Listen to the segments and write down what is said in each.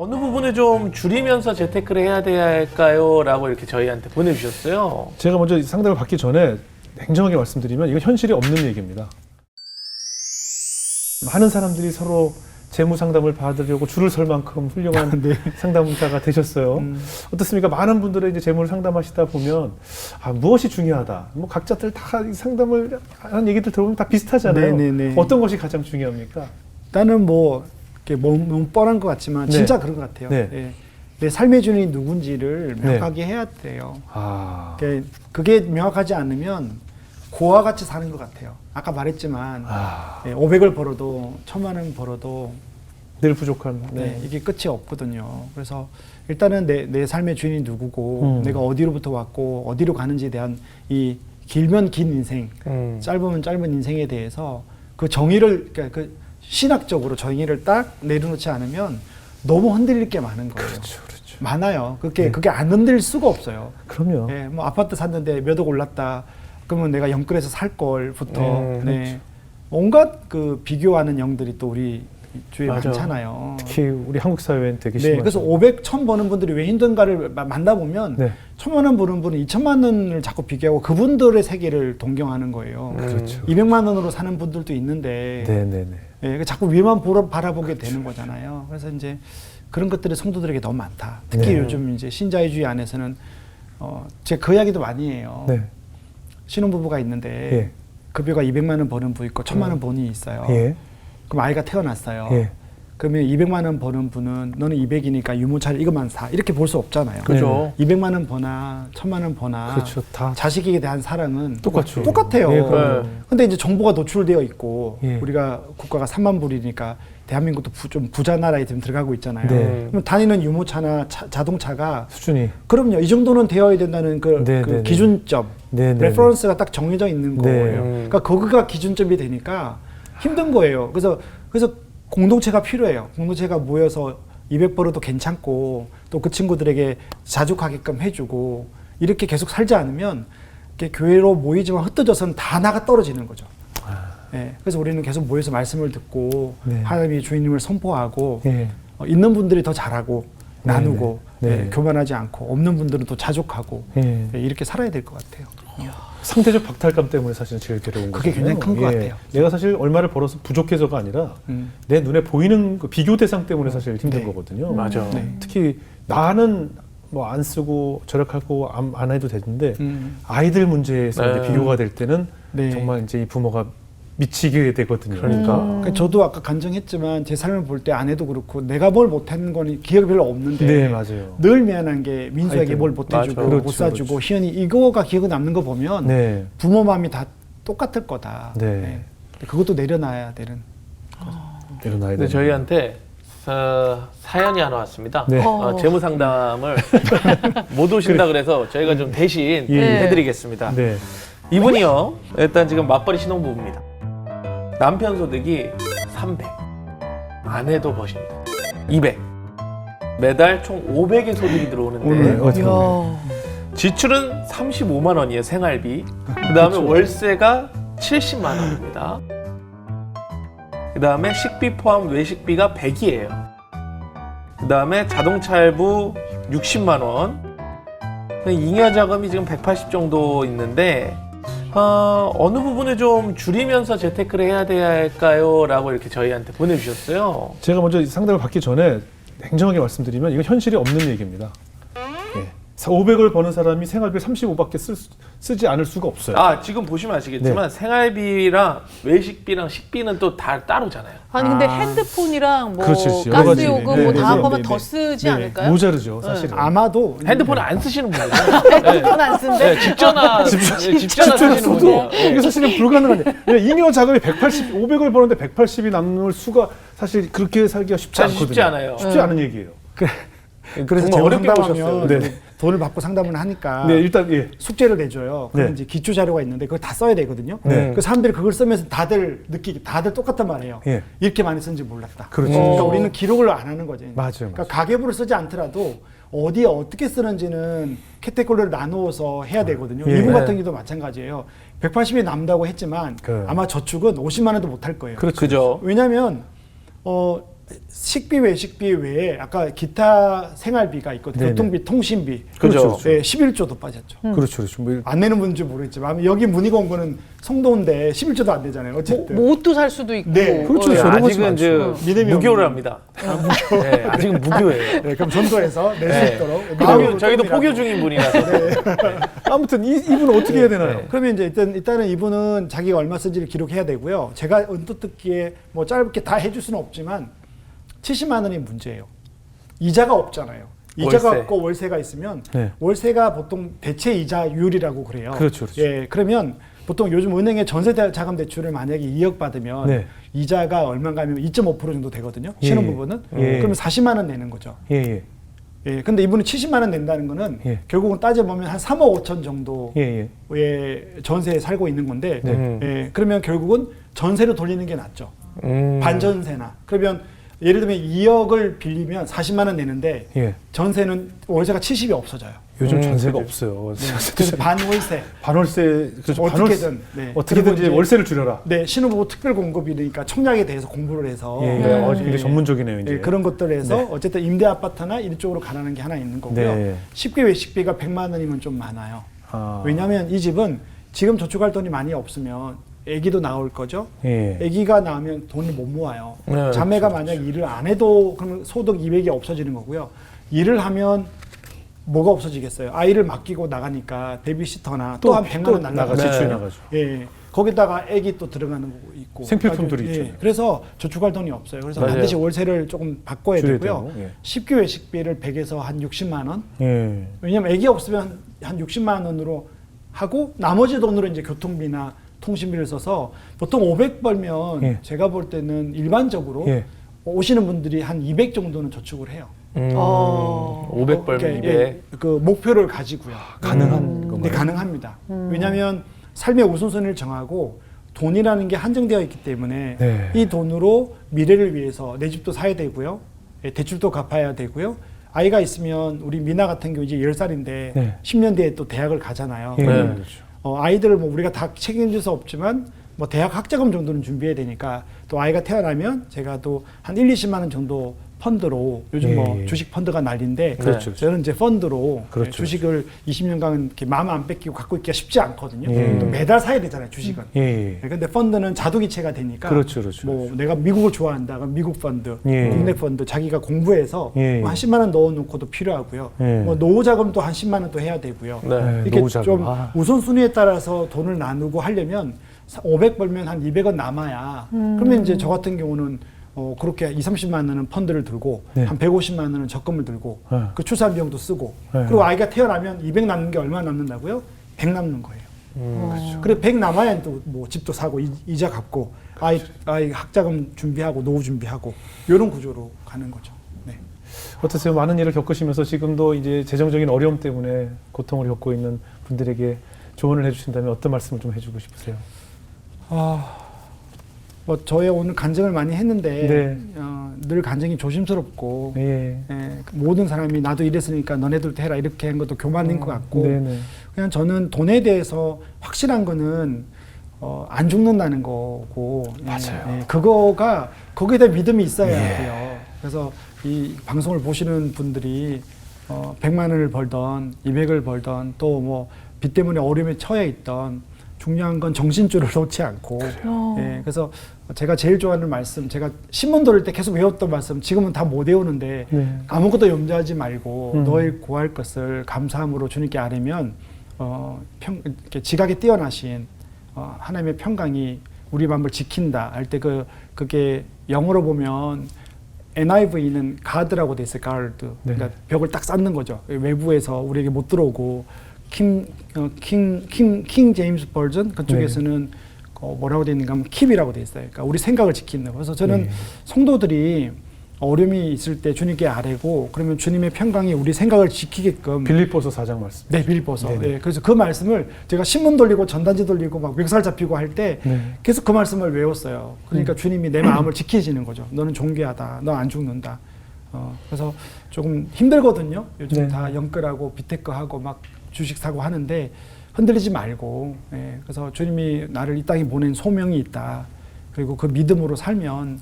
어느 부분을 좀 줄이면서 재테크를 해야 할까요? 라고 이렇게 저희한테 보내주셨어요. 제가 먼저 이 상담을 받기 전에 냉정하게 말씀드리면 이건 현실이 없는 얘기입니다. 많은 사람들이 서로 재무 상담을 받으려고 줄을 설 만큼 훌륭한 네. 상담사가 되셨어요. 어떻습니까? 많은 분들의 이제 재무를 상담하시다 보면 무엇이 중요하다. 뭐 각자들 다 이 상담을 하는 얘기들 들어보면 다 비슷하잖아요. 네네네. 어떤 것이 가장 중요합니까? 나는 뭐 이렇게 너무 뻔한 것 같지만 네. 진짜 그런 것 같아요. 네. 예. 내 삶의 주인이 누군지를 네. 명확하게 해야 돼요. 아, 그게 명확하지 않으면 고와 같이 사는 것 같아요. 아까 말했지만 500을 벌어도 1000만 원 벌어도 늘 부족한. 네, 이게 끝이 없거든요. 그래서 일단은 내 삶의 주인이 누구고 내가 어디로부터 왔고 어디로 가는지에 대한 이 길면 긴 인생, 짧으면 짧은 인생에 대해서 그 정의를 그러니까 그 신학적으로 정의를 딱 내려놓지 않으면 너무 흔들릴 게 많은 거예요. 그렇죠. 많아요. 그게 안 흔들릴 수가 없어요. 그럼요. 예, 뭐 아파트 샀는데 몇 억 올랐다. 그러면 내가 영끌해서 살 걸부터 네. 그렇죠. 온갖 그 비교하는 영들이 또 우리 주위에 맞아. 많잖아요. 특히 우리 한국 사회엔 되게 네, 심하죠. 그래서 500, 1000 버는 분들이 왜 힘든가를 만나보면 네. 1000만 원 버는 분은 2천만 원을 자꾸 비교하고 그분들의 세계를 동경하는 거예요. 그렇죠. 200만 원으로 사는 분들도 있는데 네네네. 예, 자꾸 위만 바라보게 되는 거잖아요. 그래서 이제 그런 것들이 성도들에게 너무 많다. 특히 네. 요즘 이제 신자유주의 안에서는 제가 그 이야기도 많이 해요. 네. 신혼부부가 있는데 예. 급여가 200만 원 버는 부 있고 1000만 원 버는 있어요. 예. 그럼 아이가 태어났어요. 예. 그러면 200만 원 버는 분은 너는 200이니까 유모차를 이것만 사 이렇게 볼 수 없잖아요. 그죠. 200만 원 버나 1000만 원 버나 그렇죠. 다 자식에게 대한 사랑은 똑같죠. 똑같아요. 예, 그럼요. 근데 이제 정보가 노출되어 있고 예. 우리가 국가가 3만 불이니까 대한민국도 좀 부자 나라에 지금 들어가고 있잖아요. 네. 그럼 다니는 유모차나 자동차가 수준이. 그럼요. 이 정도는 되어야 된다는 그 기준점, 레퍼런스가 딱 정해져 있는 거예요. 그러니까 거기가 기준점이 되니까 힘든 거예요. 그래서 공동체가 필요해요. 공동체가 모여서 200 벌어도 괜찮고 또 그 친구들에게 자족하게끔 해주고 이렇게 계속 살지 않으면 이렇게 교회로 모이지만 흩어져서는 다 나가 떨어지는 거죠. 네, 그래서 우리는 계속 모여서 말씀을 듣고 하나님의 주인님을 선포하고 있는 분들이 더 잘하고 나누고 교만하지 않고 없는 분들은 또 자족하고 이렇게 살아야 될 것 같아요. 상대적 박탈감 때문에 사실 제일 괴로운 거죠. 그게 굉장히 큰 것 같아요. 내가 사실 얼마를 벌어서 부족해서가 아니라 내 눈에 보이는 그 비교 대상 때문에 사실 힘든 거거든요. 맞아. 특히 나는 뭐 안 쓰고 절약하고 안 해도 되는데 아이들 문제에서 이제 비교가 될 때는 정말 이제 이 부모가 미치게 되거든요. 그러니까. 저도 아까 간증했지만 제 삶을 볼 때 아내도 그렇고 내가 뭘 못한 건 기억이 별로 없는데 네, 맞아요. 늘 미안한 게 민수에게 뭘 못해주고 그렇죠, 못 사주고 그렇죠. 희연이 이거가 기억에 남는 거 보면 부모 마음이 다 똑같을 거다. 그것도 내려놔야 되는 내려놔야 근데 되는 저희한테 사연이 하나 왔습니다. 재무 상담을 못 오신다 그래서 저희가 좀 대신 해드리겠습니다. 이분이요, 일단 지금 맞벌이 신혼부부입니다. 남편 소득이 300, 아내도 버십니다. 200. 매달 총 500의 소득이 들어오는데 지출은 35만 원이에요, 생활비. 그 다음에 월세가 70만 원입니다. 그 다음에 식비 포함 외식비가 100이에요. 그 다음에 자동차 할부 60만 원. 잉여 자금이 지금 180 정도 있는데 어느 부분을 좀 줄이면서 재테크를 해야 할까요? 라고 이렇게 저희한테 보내주셨어요. 제가 먼저 상담을 받기 전에 냉정하게 말씀드리면 이건 현실이 없는 얘기입니다. 500을 버는 사람이 생활비 35밖에 쓰지 않을 수가 없어요. 지금 보시면 아시겠지만 생활비랑 외식비랑 식비는 또 다 따로잖아요. 아니 근데 핸드폰이랑 뭐 그렇지, 가스 요금 뭐 다 네, 합하면 네, 더 네. 쓰지 않을까요? 모자르죠, 사실은. 아마도 핸드폰을 안 쓰시는 분이죠. 핸드폰 안 쓴대? 집전화 쓰시는 분이에요. 이게 사실은 불가능한데 잉여 자금이 500을 버는데 180이 남을 수가 사실 그렇게 살기가 쉽지 않거든요. 쉽지 않아요. 쉽지 않은 얘기예요. 그래서 정말 제가 어렵게 상담하면 보셨어요. 돈을 받고 상담을 하니까 일단 숙제를 내줘요. 그럼 이제 기초 자료가 있는데 그걸 다 써야 되거든요. 그 사람들이 그걸 쓰면서 다들 똑같단 말이에요. 이렇게 많이 쓴지 몰랐다. 그렇죠. 그러니까 우리는 기록을 안 하는 거죠. 맞아요. 그러니까 가계부를 쓰지 않더라도 어디에 어떻게 쓰는지는 카테고리를 나누어서 해야 되거든요. 이분 같은 경우도 마찬가지예요. 180이 남다고 했지만 아마 저축은 50만 원도 못 할 거예요. 그죠. 왜냐하면 식비 외식비 외에 아까 기타 생활비가 있거든요. 네네. 교통비, 통신비. 그죠. 네, 11조도 빠졌죠. 그렇죠, 그렇죠. 뭐 안 내는 분인지 모르겠지만 여기 문의가 온 거는 송도인데 11조도 안 되잖아요. 어쨌든. 뭐 옷도 살 수도 있고. 네, 그렇죠. 네, 저런 거지 아직은 많죠. 이제 무교를 합니다. 네, 아직은 무교예요. 네, 그럼 전도해서 낼 수 네. 있도록. 저희도 포교 중인 분이라서. 아무튼 이분은 어떻게 해야 되나요? 네. 그러면 이제 일단은 이분은 자기가 얼마 쓴지를 기록해야 되고요. 제가 언뜻 듣기에 뭐 짧게 다 해줄 수는 없지만 70만 원이 문제예요. 이자가 없잖아요. 이자가 월세. 없고 월세가 있으면 네. 월세가 보통 대체 이자율이라고 그래요. 그렇죠, 그렇죠. 예, 그러면 보통 요즘 은행에 전세 자금 대출을 만약에 2억 받으면 네. 이자가 얼마인가 하면 2.5% 정도 되거든요. 예, 신혼부부는. 예. 그러면 40만 원 내는 거죠. 예, 예. 예, 근데 이분은 70만 원 낸다는 거는 예. 결국은 따져보면 한 3억 5천 정도 예, 예. 의 전세에 살고 있는 건데, 네. 예, 그러면 결국은 전세로 돌리는 게 낫죠. 반전세나. 그러면 예를 들면 2억을 빌리면 40만 원 내는데 예. 전세는 월세가 70이 없어져요. 요즘 전세가 그죠. 없어요. 그래서 반월세. 반월세, 그렇죠. 어떻게든. 네. 어떻게든 그리고 이제 이제 월세를 줄여라. 네, 신혼부부 특별 공급이니까 청약에 대해서 공부를 해서 예, 예. 굉장히 전문적이네요, 이제. 예, 그런 것들을 해서 네. 어쨌든 임대 아파트나 이쪽으로 가라는 게 하나 있는 거고요. 네. 식비 외식비가 100만 원이면 좀 많아요. 아. 왜냐하면 이 집은 지금 저축할 돈이 많이 없으면 아기도 나올 거죠. 예. 아기가 나오면 돈을 못 모아요. 네, 자매가 그렇죠, 만약 일을 안 해도 그러면 소득 200이 없어지는 거고요. 일을 하면 뭐가 없어지겠어요. 아이를 맡기고 나가니까 베이비시터나 또 한 100만 원 날라가죠. 나가 지출이 네. 나가죠. 예. 거기다가 아기 또 들어가는 거 있고 생필품들이 아주, 있죠. 그래서 저축할 돈이 없어요. 그래서 맞아요. 반드시 월세를 조금 바꿔야 줄여야 되고요. 되고, 예. 식비 외식비를 100에서 한 60만 원. 예. 왜냐면 아기 없으면 한 60만 원으로 하고 나머지 돈으로 이제 교통비나 통신비를 써서 보통 500 벌면 예. 제가 볼 때는 일반적으로 예. 오시는 분들이 한 200 정도는 저축을 해요. 500 벌면 200. 예, 그 목표를 가지고요. 가능한 네, 건가요? 가능합니다. 왜냐하면 삶의 우선순위를 정하고 돈이라는 게 한정되어 있기 때문에 네. 이 돈으로 미래를 위해서 내 집도 사야 되고요. 예, 대출도 갚아야 되고요. 아이가 있으면 우리 미나 같은 경우 이제 10살인데 네. 10년 뒤에 또 대학을 가잖아요. 예. 네. 그러면 아이들을 뭐 우리가 다 책임질 수 없지만 뭐 대학 학자금 정도는 준비해야 되니까 또 아이가 태어나면 제가 또 한 1, 20만 원 정도 펀드로 요즘 뭐 예. 주식 펀드가 난리인데 그렇죠. 저는 이제 펀드로 그렇죠. 주식을 20년간 이렇게 마음 안 뺏기고 갖고 있기가 쉽지 않거든요. 예. 또 매달 사야 되잖아요, 주식은. 예. 예. 근데 펀드는 자동이체가 되니까 그렇죠, 그렇죠. 뭐 내가 미국을 좋아한다, 그럼 미국 펀드, 예. 국내 펀드 자기가 공부해서 예. 뭐한 10만 원 넣어놓고도 필요하고요. 예. 뭐 노후 자금도 한 10만 원 또 해야 되고요. 네. 네. 이렇게 노후자금. 좀 아. 우선순위에 따라서 돈을 나누고 하려면 500 벌면 한 200원 남아야 그러면 이제 저 같은 경우는 그렇게 2, 30만 원은 펀드를 들고 네. 한 150만 원은 적금을 들고 네. 그 출산 비용도 쓰고 네. 그리고 아이가 태어나면 200 남는 게 얼마 남는다고요? 100 남는 거예요. 그렇죠. 그래 100 남아야 또 뭐 집도 사고 이자 갚고 아이 학자금 준비하고 노후 준비하고 이런 구조로 가는 거죠. 네. 어떠세요? 많은 일을 겪으시면서 지금도 이제 재정적인 어려움 때문에 고통을 겪고 있는 분들에게 조언을 해주신다면 어떤 말씀을 좀 해주고 싶으세요? 뭐 저의 오늘 간증을 많이 했는데 네. 늘 간증이 조심스럽고 예. 모든 사람이 나도 이랬으니까 너네들도 해라 이렇게 한 것도 교만인 것 같고 네네. 그냥 저는 돈에 대해서 확실한 거는 안 죽는다는 거고 맞아요. 그거가 거기에 대한 믿음이 있어야 돼요. 그래서 이 방송을 보시는 분들이 100만 원을 벌던 200을 벌던 또 뭐 빚 때문에 어려움에 처해 있던 중요한 건 정신줄을 놓지 않고 그래서 제가 제일 좋아하는 말씀 제가 신문 돌릴 때 계속 외웠던 말씀 지금은 다 못 외우는데 네. 아무것도 염려하지 말고 너의 구할 것을 감사함으로 주님께 아뢰면 이렇게 지각에 뛰어나신 하나님의 평강이 우리 마음을 지킨다 할 때 그게 영어로 보면 NIV는 가드라고 돼 있어요. 가드. 네. 그러니까 벽을 딱 쌓는 거죠. 외부에서 우리에게 못 들어오고 킹 제임스 버전 그쪽에서는 뭐라고 돼 있는가 하면 킵이라고 돼 있어요. 그러니까 우리 생각을 지킨다. 그래서 저는 성도들이 어려움이 있을 때 주님께 아뢰고 그러면 주님의 평강이 우리 생각을 지키게끔 빌립보서 4장 말씀. 네, 빌립보서. 네네. 네, 그래서 그 말씀을 제가 신문 돌리고 전단지 돌리고 막 멱살 잡히고 할 때 네. 계속 그 말씀을 외웠어요. 그러니까 주님이 내 마음을 지키시는 거죠. 너는 존귀하다. 너 안 죽는다. 그래서 조금 힘들거든요. 요즘 네. 다 영끌하고 비테크하고 막 주식 사고 하는데 흔들리지 말고 그래서 주님이 나를 이 땅에 보낸 소명이 있다. 그리고 그 믿음으로 살면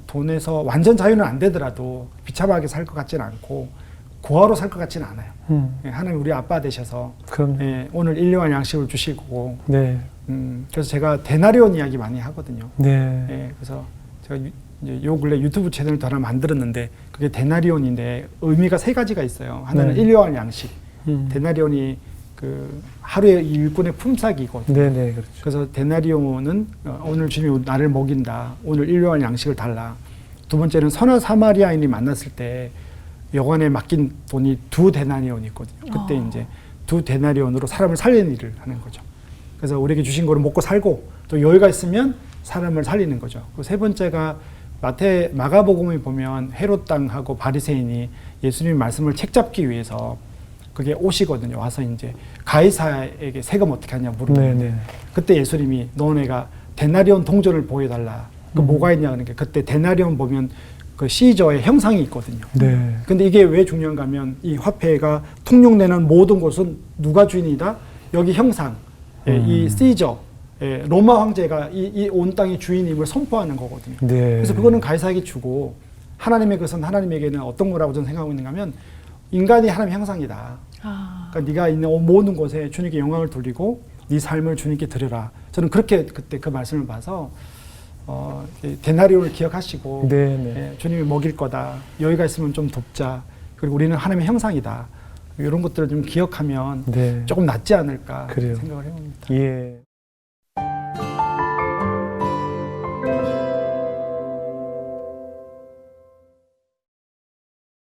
돈에서 완전 자유는 안 되더라도 비참하게 살 것 같지는 않고 고아로 살 것 같지는 않아요. 예, 하나님 우리 아빠 되셔서 예, 오늘 일용할 양식을 주시고 네. 그래서 제가 데나리온 이야기 많이 하거든요. 네. 예, 그래서 제가 요 근래 유튜브 채널도 하나 만들었는데 그게 데나리온인데 의미가 3가지가 있어요. 하나는 네. 일용할 양식. 데나리온이 그 하루의 일꾼의 품삯이거든요. 네네 그렇죠. 그래서 데나리온은 오늘 주님이 나를 먹인다. 오늘 일용할 양식을 달라. 두 번째는 선한 사마리아인이 만났을 때 여관에 맡긴 돈이 2데나리온이 있거든요. 그때 이제 2데나리온으로 사람을 살리는 일을 하는 거죠. 그래서 우리에게 주신 거를 먹고 살고 또 여유가 있으면 사람을 살리는 거죠. 그 세 번째가 마가복음에 보면 헤롯 당하고 바리새인이 예수님 말씀을 책잡기 위해서 그게 오시거든요. 와서 이제 가이사에게 세금 어떻게 하냐 물으면 네네. 그때 예수님이 너네가 데나리온 동전을 보여달라. 그 뭐가 있냐 하는 게 그때 데나리온 보면 그 시저의 형상이 있거든요. 네. 근데 이게 왜 중요한가 하면 이 화폐가 통용되는 모든 곳은 누가 주인이다? 여기 형상, 이 시저, 로마 황제가 이 온 땅의 주인임을 선포하는 거거든요. 네. 그래서 그거는 가이사에게 주고 하나님의 것은 하나님에게는 어떤 거라고 저는 생각하고 있는가 하면 인간이 하나님의 형상이다. 그러니까 네가 있는 모든 곳에 주님께 영광을 돌리고 네 삶을 주님께 드려라. 저는 그렇게 그때 그 말씀을 봐서 데나리온을 기억하시고 주님이 먹일 거다. 여유가 있으면 좀 돕자. 그리고 우리는 하나님의 형상이다. 이런 것들을 좀 기억하면 조금 낫지 않을까 생각을 해봅니다. 예.